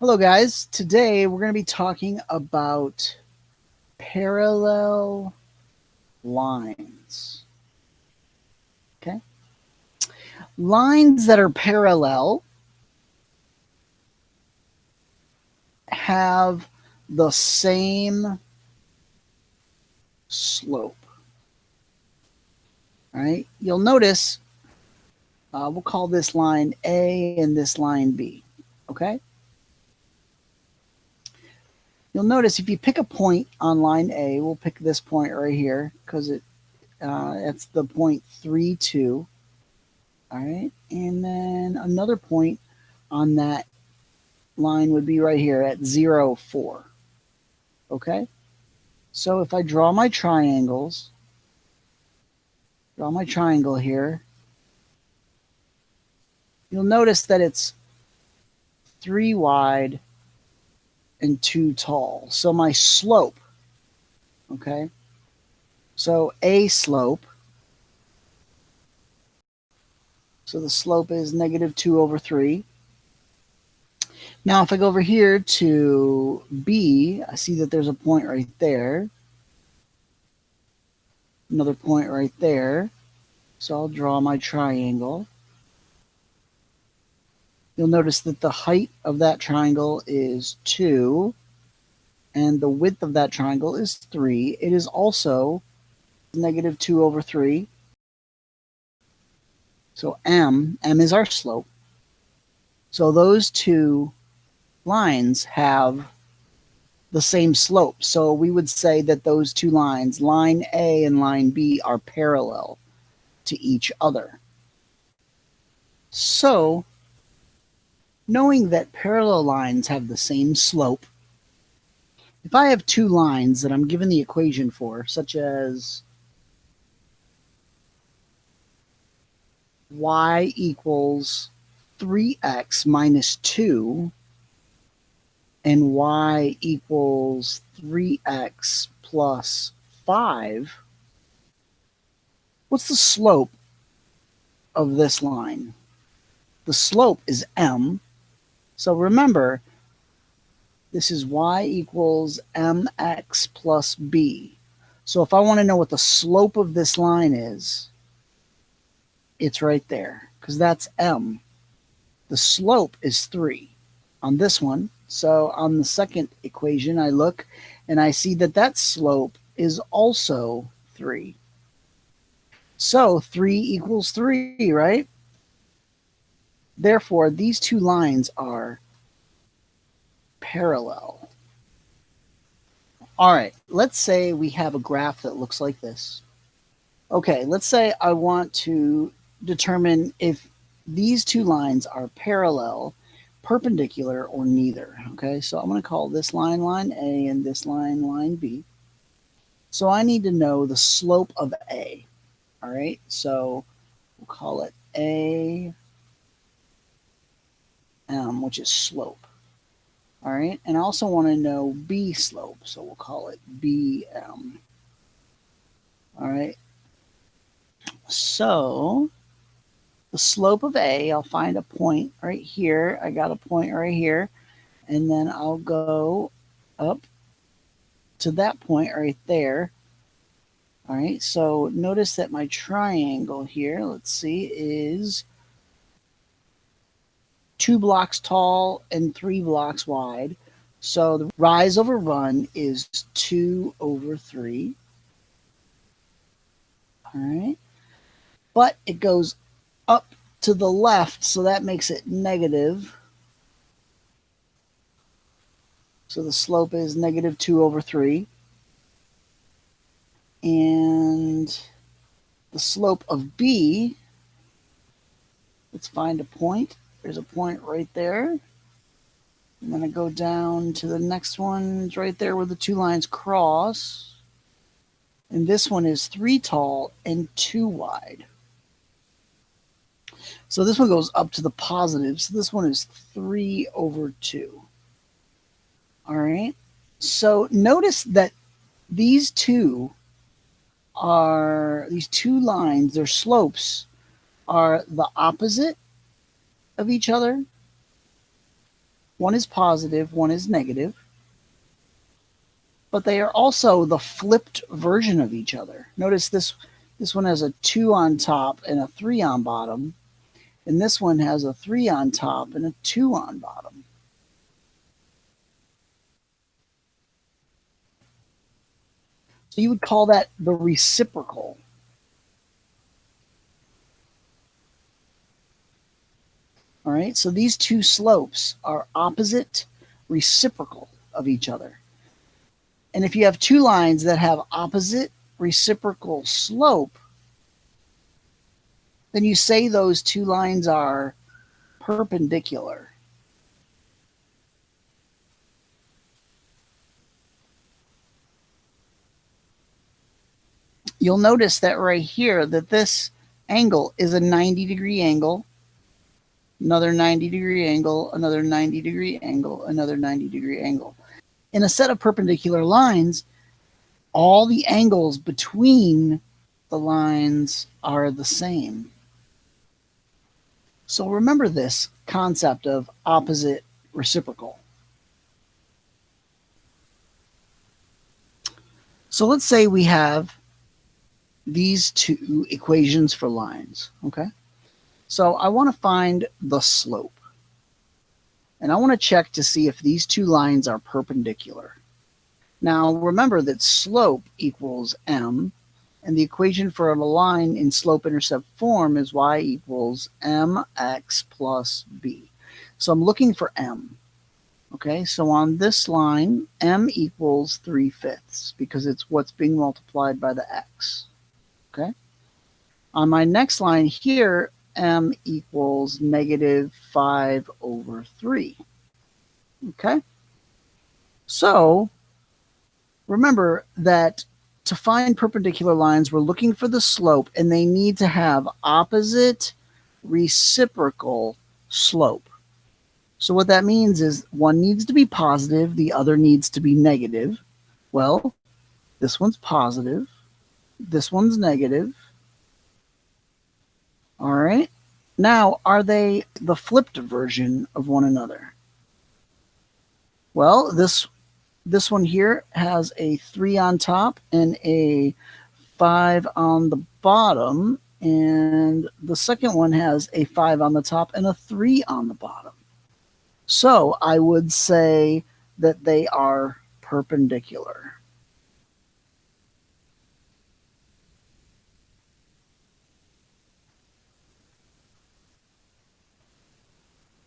Hello guys, today we're going to be talking about parallel lines. Okay? Lines that are parallel have the same slope. All right? You'll notice we'll call this line A and this line B. Okay? You'll notice if you pick a point on line A, we'll pick this point right here because that's the point 3, 2. All right, and then another point on that line would be right here at 0, 4. Okay, so if I draw my triangles, draw my triangle here, you'll notice that it's 3 wide and 2 tall. So my slope, okay, so a slope, so the slope is negative 2 over 3. Now, if I go over here to B, I see that there's a point right there. Another point right there. So I'll draw my triangle. You'll notice that the height of that triangle is 2, and the width of that triangle is 3. It is also negative 2 over 3. So M is our slope. So those two lines have the same slope. So we would say that those two lines, line A and line B, are parallel to each other. So, knowing that parallel lines have the same slope, if I have two lines that I'm given the equation for, such as y equals 3x minus 2 and y equals 3x plus 5, what's the slope of this line? The slope is m. So remember, this is y equals mx plus b. So if I want to know what the slope of this line is, it's right there, because that's m. The slope is 3 on this one. So on the second equation, I look and I see that that slope is also 3. So 3 equals 3, right? Therefore, these two lines are parallel. All right, let's say we have a graph that looks like this. Okay, let's say I want to determine if these two lines are parallel, perpendicular, or neither. Okay, so I'm going to call this line line A and this line line B. So I need to know the slope of A. All right, so we'll call it A M, which is slope. All right, and I also want to know B slope, so we'll call it BM. All right, so the slope of A, I'll find a point right here. I got a point right here, and then I'll go up to that point right there. All right, so notice that my triangle here, let's see, is 2 blocks tall and 3 blocks wide. So the rise over run is 2 over 3. All right. But it goes up to the left, so that makes it negative. So the slope is negative 2 over 3. And the slope of B, let's find a point. There's a point right there. I'm going to go down to the next one. It's right there where the two lines cross. And this one is 3 tall and 2 wide. So this one goes up to the positive. So this one is 3 over 2. All right. So notice that these two lines, their slopes are the opposite of each other. One is positive, one is negative. But they are also the flipped version of each other. Notice this one has a 2 on top and a 3 on bottom. And this one has a 3 on top and a 2 on bottom. So you would call that the reciprocal. All right, so these two slopes are opposite reciprocal of each other. And if you have two lines that have opposite reciprocal slope, then you say those two lines are perpendicular. You'll notice that right here that this angle is a 90-degree angle, another 90-degree angle, another 90-degree angle, another 90-degree angle. In a set of perpendicular lines, all the angles between the lines are the same. So remember this concept of opposite reciprocal. So let's say we have these two equations for lines, okay? So I want to find the slope. And I want to check to see if these two lines are perpendicular. Now remember that slope equals m, and the equation for a line in slope-intercept form is y equals mx plus b. So I'm looking for m. Okay, so on this line, m equals 3/5 because it's what's being multiplied by the x. Okay. On my next line here, m equals -5/3. Okay. So remember that to find perpendicular lines, we're looking for the slope, and they need to have opposite reciprocal slope. So what that means is one needs to be positive, the other needs to be negative. Well, this one's positive, this one's negative. All right. Now, are they the flipped version of one another? Well, this one here has a 3 on top and a 5 on the bottom, and the second one has a 5 on the top and a 3 on the bottom. So I would say that they are perpendicular.